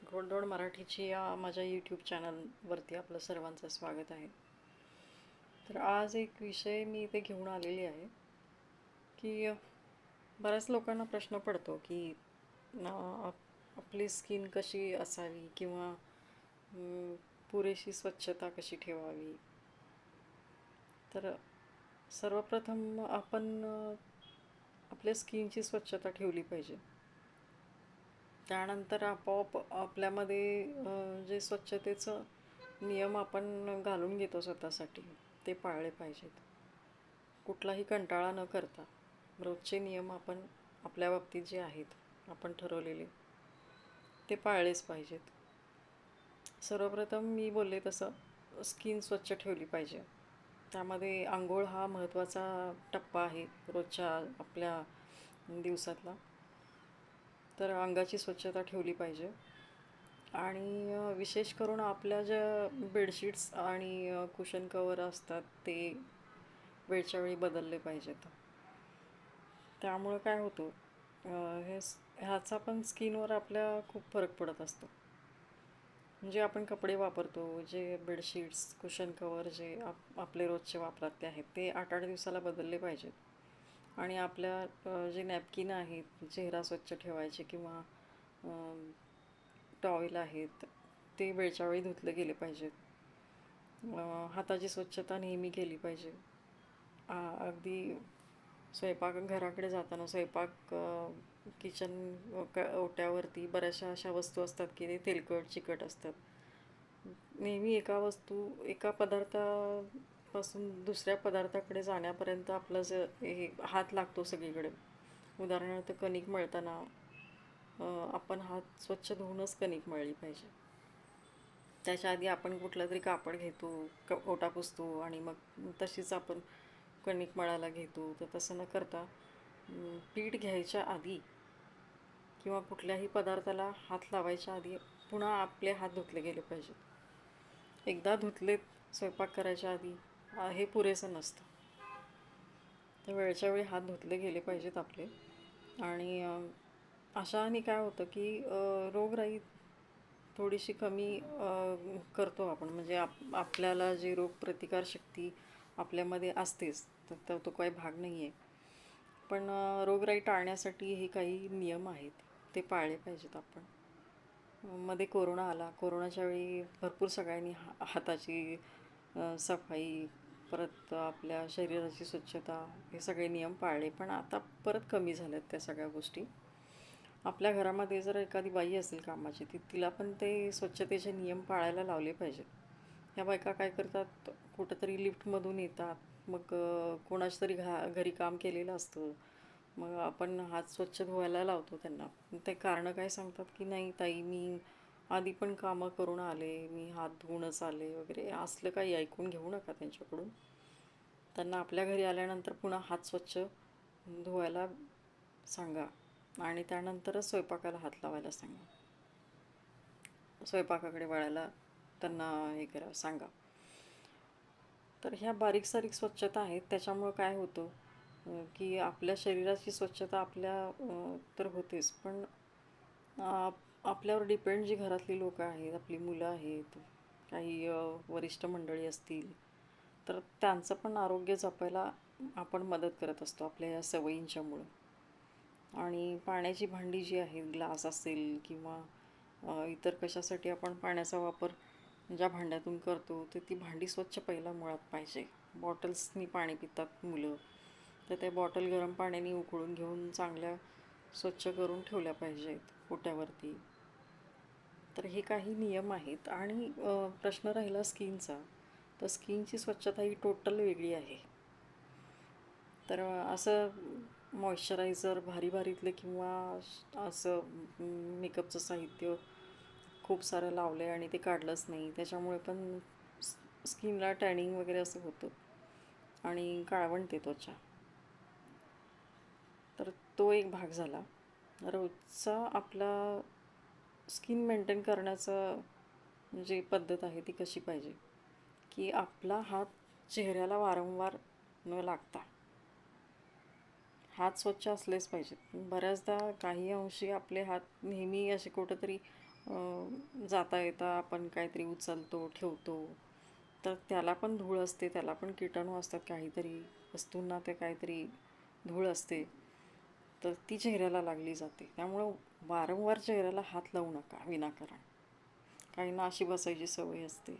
गोडधोड मराठीची या माझ्या यूट्यूब चॅनलवरती आपलं सर्वांचं स्वागत आहे. तर आज एक विषय मी इथे घेऊन आलेली आहे की बऱ्याच लोकांना प्रश्न पडतो की आपली स्किन कशी असावी किंवा पुरेशी स्वच्छता कशी ठेवावी. तर सर्वप्रथम आपण आपल्या स्किनची स्वच्छता ठेवली पाहिजे. त्यानंतर आपोआप आपल्यामध्ये जे स्वच्छतेचं नियम आपण घालून घेतो स्वतःसाठी ते पाळले पाहिजेत. कुठलाही कंटाळा न करता रोजचे नियम आपण आपल्या बाबतीत जे आहेत आपण ठरवलेले ते पाळलेच पाहिजेत. सर्वप्रथम मी बोलले तसं स्किन स्वच्छ ठेवली पाहिजे. त्यामध्ये अंघोळ हा महत्त्वाचा टप्पा आहे रोजच्या आपल्या दिवसातला. तर अंगाची स्वच्छता ठेवली पाहिजे आणि विशेष करून आपल्या ज्या बेडशीट्स आणि कुशन कवर असतात ते वेळच्या वेळी बदलले पाहिजेत. त्यामुळं काय होतं ह्याचा पण स्किनवर आपल्या खूप फरक पडत असतो. म्हणजे आपण कपडे वापरतो, जे बेडशीट्स कुशन कवर जे आपले रोजचे वापरातले आहेत ते 8-8 दिवसाला बदलले पाहिजेत. आणि आपल्या जे नॅपकिन आहेत चेहरा स्वच्छ ठेवायचे किंवा टॉवेल आहेत ते वेळच्या वेळी धुतले गेले पाहिजेत. हाताची स्वच्छता नेहमी केली पाहिजे. अगदी स्वयंपाकघराकडे जाताना स्वयंपाक किचन ओट्यावरती बऱ्याचशा अशा वस्तू असतात की ते तेलकट चिकट असतात. नेहमी एका पदार्थापासून दुसऱ्या पदार्थाकडे जाण्यापर्यंत आपलं हे हात लागतो सगळीकडे. उदाहरणार्थ कणिक मळताना आपण हात स्वच्छ धुवूनच कणिक मळली पाहिजे. त्याच्या आधी आपण कुठलं तरी कापड घेतो, ओटा पुसतो आणि मग तशीच आपण कणिक मळायला घेतो. तर तसं न करता पीठ घ्यायच्या आधी किंवा कुठल्याही पदार्थाला हात लावायच्या आधी पुन्हा आपले हात धुतले गेले पाहिजेत. एकदा धुतलेत स्वयंपाक करायच्या आधी हे पुरेसं नसतं. तर वेळच्या वेळी हात धुतले गेले पाहिजेत आपले. आणि अशाने काय होतं की रोगराई थोडीशी कमी करतो आपण. म्हणजे आपल्याला जी रोगप्रतिकारशक्ती आपल्यामध्ये असतेच तर तो काही भाग नाही आहे. पण रोगराई टाळण्यासाठी हे काही नियम आहेत ते पाळले पाहिजेत आपण. मध्ये कोरोना आला. कोरोनाच्या वेळी भरपूर सगळ्यांनी हाताची सफाई परत आपल्या शरीराची स्वच्छता हे सगळे नियम पाळले. पण आता परत कमी झाल्यात त्या सगळ्या गोष्टी. आपल्या घरामध्ये जर एखादी बाई असेल कामाची तिला पण ते स्वच्छतेचे नियम पाळायला लावले पाहिजेत. ह्या बायका काय करतात, कुठंतरी लिफ्टमधून येतात, मग कोणाचं तरी घरी काम केलेलं असतं, मग आपण हात स्वच्छ धुवायला लावतो त्यांना. ते कारणं काय सांगतात की नाही ताई मी आधी पण कामं करून आले, मी हात धुवूनच आले वगैरे. असलं काही ऐकून घेऊ नका त्यांच्याकडून. त्यांना आपल्या घरी आल्यानंतर पुन्हा हात स्वच्छ धुवायला सांगा आणि त्यानंतरच स्वयंपाकाला हात लावायला सांगा. स्वयंपाकाकडे वळायला त्यांना हे करा सांगा. तर ह्या बारीक सारीक स्वच्छता आहेत त्याच्यामुळं काय होतं की आपल्या शरीराची स्वच्छता तर होतेच, पण आपल्यावर डिपेंड जी घरातली लोकं आहेत, आपली मुलं आहेत, काही वरिष्ठ मंडळी असतील तर त्यांचं पण आरोग्य जपायला आपण मदत करत असतो आपल्या या सवयींच्यामुळं. आणि पाण्याची भांडी जी आहेत, ग्लास असेल किंवा इतर कशासाठी आपण पाण्याचा वापर ज्या भांड्यातून करतो तर ती भांडी स्वच्छ पहिला मुळात पाहिजे. बॉटल्सनी पाणी पितात मुलं, तर त्या बॉटल गरम पाण्याने उकळून घेऊन चांगल्या स्वच्छ करून ठेवल्या पाहिजेत ओट्यावरती. तर हे काही नियम आहेत. आणि प्रश्न राहिला स्किनचा, तर स्किनची स्वच्छता ही टोटल वेगळी आहे. तर असं मॉइश्चरायझर भारी भारीतले किंवा असं मेकअपचं साहित्य खूप सारं लावलं आहे आणि ते काढलंच नाही त्याच्यामुळे पण स्किनला टॅनिंग वगैरे असं होतं आणि काळवंटे त्वचा. तर तो एक भाग झाला. रोजचा आपला स्किन मेंटेन करण्याचं जी पद्धत आहे ती कशी पाहिजे की आपला हात चेहऱ्याला वारंवार न लागता हात स्वच्छ असलेच पाहिजेत. बऱ्याचदा काही अंशी आपले हात नेहमी असे कुठंतरी जाता येता आपण काहीतरी उचलतो, ठेवतो. तर त्याला पण धूळ असते, त्याला पण किटाणू असतात काहीतरी, वस्तूंना ते काहीतरी धूळ असते. तर ती चेहऱ्याला लागली जाते. त्यामुळं वारंवार चेहऱ्याला हात लावू नका विनाकारण. काहींना अशी बसायची सवय असते.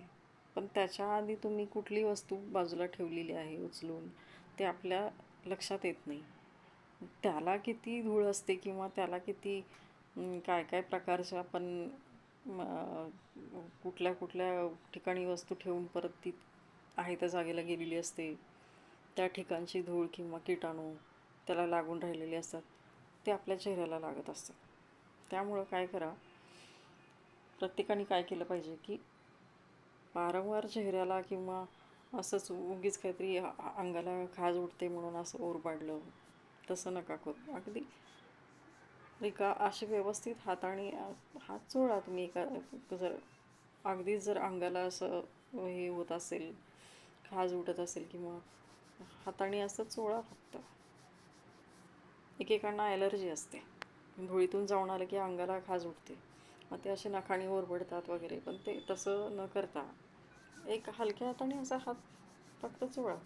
पण त्याच्या आधी तुम्ही कुठली वस्तू बाजूला ठेवलेली आहे उचलून, ते आपल्या लक्षात येत नाही. त्याला किती धूळ असते किंवा त्याला किती काय काय प्रकारच्या आपण कुठल्या कुठल्या ठिकाणी वस्तू ठेवून परत ती आहे त्या जागेला गेलेली असते. त्या ठिकाणची धूळ किंवा किटाणू त्याला लागून राहिलेले असतात, ते आपल्या चेहऱ्याला लागत असतात. त्यामुळं काय करा, प्रत्येकाने काय केलं पाहिजे की वारंवार चेहऱ्याला किंवा असंच उगीच काहीतरी अंगाला खाज उठते म्हणून असं ओरबाडलं, तसं नका करू. अगदी असे व्यवस्थित हाताने हात चोळा तुम्ही. जर अगदीच जर अंगाला असं हे होत असेल, खाज उठत असेल किंवा हाताने असं चोळा फक्त. एकेकांना ॲलर्जी असते, धुळीतून जाऊन आलं की अंगाला खाज उठते, मग ते असे नखाने ओरबडतात वगैरे. पण ते तसं न करता एक हलक्या हाताने असा हात फक्त चोळा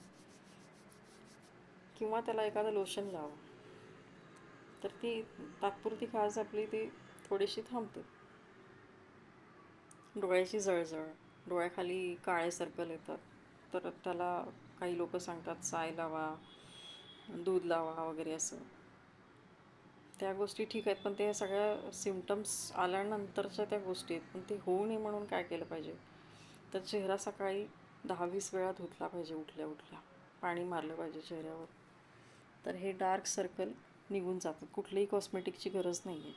किंवा त्याला एखादं लोशन लावा. तर ती तात्पुरती खाज आपली ती थोडीशी थांबते. डोळ्याची जळजळ, डोळ्याखाली काळे सर्कल येतात, तर त्याला काही लोक सांगतात साय लावा, दूध लावा वगैरे असं. त्या गोष्टी ठीक आहेत, पण ते सगळ्या सिम्पटम्स आल्यानंतरच्या त्या गोष्टी आहेत. पण ते होऊ नये म्हणून काय केलं पाहिजे, तर चेहरा सकाळी 10-20 वेळा धुतला पाहिजे उठल्या उठल्या. पाणी मारलं पाहिजे चेहऱ्यावर. तर हे डार्क सर्कल निघून जातात. कुठलीही कॉस्मेटिकची गरज नाही आहे.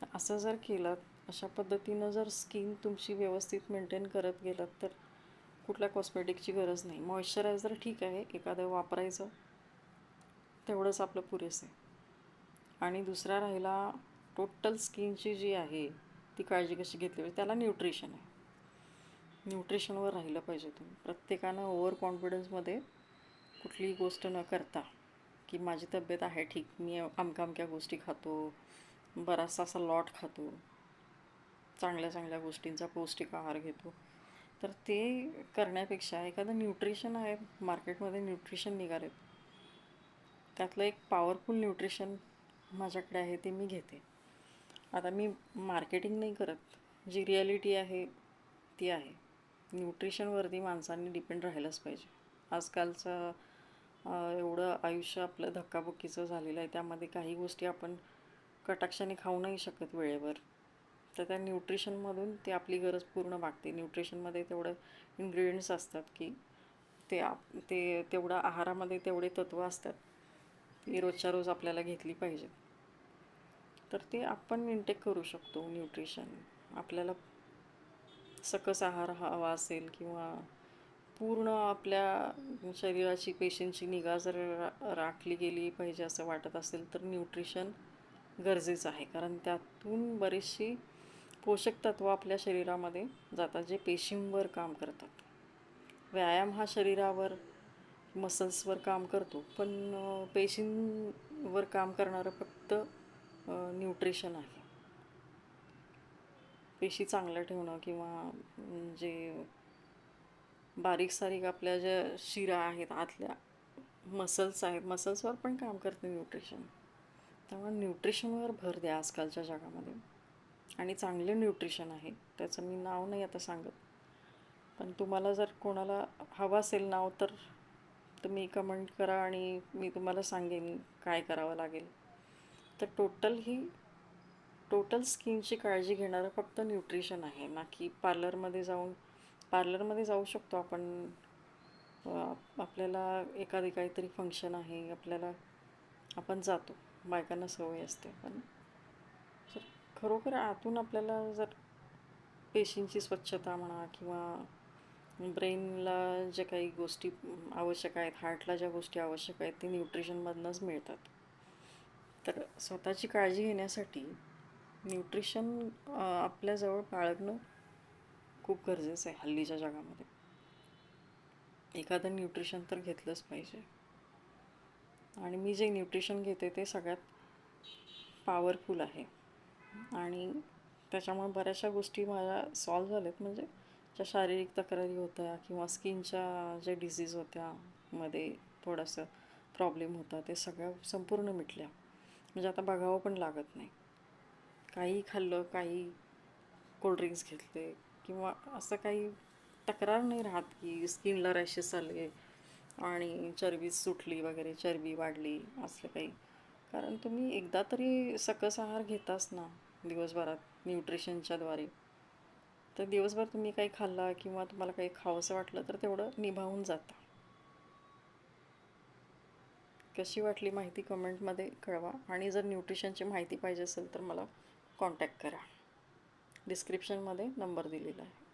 तर असं जर केलं, अशा पद्धतीनं जर स्किन तुमची व्यवस्थित मेंटेन करत गेलात, तर कुठल्या कॉस्मेटिकची गरज नाही. मॉइश्चरायझर ठीक आहे, एखादं वापरायचं, तेवढंच आपलं पुरेसं आहे. आणि दुसरा राहिला टोटल स्किनची जी आहे ती काळजी कशी घेतली पाहिजे, त्याला न्यूट्रिशन आहे. न्यूट्रिशनवर राहिलं पाहिजे तुम्ही. प्रत्येकानं ओव्हर कॉन्फिडन्समध्ये कुठलीही गोष्ट न करता की माझी तब्येत आहे ठीक, मी अमक्या गोष्टी खातो, बराचसा असा लॉट खातो, चांगल्या चांगल्या गोष्टींचा पौष्टिक आहार घेतो, तर ते करण्यापेक्षा एखादं न्यूट्रिशन आहे. मार्केटमध्ये न्यूट्रिशन निघालेत, त्यातलं एक पॉवरफुल न्यूट्रिशन माझ्याकडे आहे, ते मी घेते. आता मी मार्केटिंग नाही करत, जी रिॲलिटी आहे ती आहे. न्यूट्रिशनवरती माणसांनी डिपेंड राहायलाच पाहिजे. आजकालचं एवढं आयुष्य आपलं धक्काबुक्कीचं झालेलं आहे, त्यामध्ये काही गोष्टी आपण कटाक्षाने खाऊ नाही शकत वेळेवर. तर त्या न्यूट्रिशनमधून ते आपली गरज पूर्ण भागते. न्यूट्रिशनमध्ये तेवढं इन्ग्रेडियंट्स असतात की ते तेवढं आहारामध्ये तेवढे तत्त्व असतात ती रोजच्या रोज आपल्याला घेतली पाहिजेत. तर ते आपण इंटेक करू शकतो न्यूट्रिशन. आपल्याला सकस आहार हवा असेल किंवा पूर्ण आपल्या शरीराची पेशींची निगा जर राखली गेली पाहिजे असं वाटत असेल, तर न्यूट्रिशन गरजेचं आहे. कारण त्यातून बरीचशी पोषक तत्व आपल्या शरीरामध्ये जातात, जे पेशींवर काम करतात. व्यायाम हा शरीरावर, मसल्सवर काम करतो, पण पेशींवर काम करणारं फक्त न्यूट्रिशन आहे. पेशी चांगल्या ठेवणं किंवा जे बारीक सारीक आपल्या ज्या शिरा आहेत, आतल्या मसल्स आहेत, मसल्सवर पण काम करते न्यूट्रिशन. त्यामुळे न्यूट्रिशनवर भर द्या आजकालच्या जगामध्ये. आणि चांगले न्यूट्रिशन आहे, त्याचं मी नाव नाही आता सांगत, पण तुम्हाला जर कोणाला हवं असेल नाव, तर तुम्ही कमेंट करा आणि मी तुम्हाला सांगेन काय करावं लागेल. तर टोटल स्किनची काळजी घेणारं फक्त न्यूट्रिशन आहे, ना की पार्लरमध्ये जाऊ शकतो आपण. आपल्याला एखादी काहीतरी फंक्शन आहे, आपण जातो, बायकांना सवय असते. पण जर खरोखर आतून आपल्याला जर पेशींची स्वच्छता म्हणा किंवा ब्रेनला जे काही गोष्टी आवश्यक आहेत, हार्टला ज्या गोष्टी आवश्यक आहेत, ते न्यूट्रिशनमधूनच मिळतात. तर स्वतःची काळजी घेण्यासाठी न्यूट्रिशन आपल्याजवळ बाळगणं खूप गरजेचं आहे हल्लीच्या जगामध्ये. एखादं न्यूट्रिशन तर घेतलंच पाहिजे. आणि मी जे न्यूट्रिशन घेते ते सगळ्यात पॉवरफुल आहे आणि त्याच्यामुळे बऱ्याचशा गोष्टी माझ्या सॉल्व झाल्यात. म्हणजे ज्या शारीरिक तक्रारी होत्या किंवा स्किनच्या ज्या डिसीज होत्या, मध्ये थोडंसं प्रॉब्लेम होता, ते सगळ्या संपूर्ण मिटल्या. म्हणजे आता बघावं पण लागत नाही. काही खाल्लं, काही कोल्ड्रिंक्स घेतले किंवा असं काही तक्रार नाही राहत की स्किनला रॅशेस आले आणि चरबी सुटली वगैरे, चरबी वाढली, असलं काही. कारण तुम्ही एकदा तरी सकस आहार घेताच ना दिवसभरात न्यूट्रिशनच्याद्वारे, तर दिवसभर तुम्ही काही खाल्ला किंवा तुम्हाला काही खावंसं वाटलं तर तेवढं निभावून जातं. कशी वाटली माहिती कमेंटमध्ये कळवा आणि जर न्यूट्रिशनची माहिती पाहिजे असेल तर मला कॉन्टॅक्ट करा. डिस्क्रिप्शनमध्ये नंबर दिलेला आहे.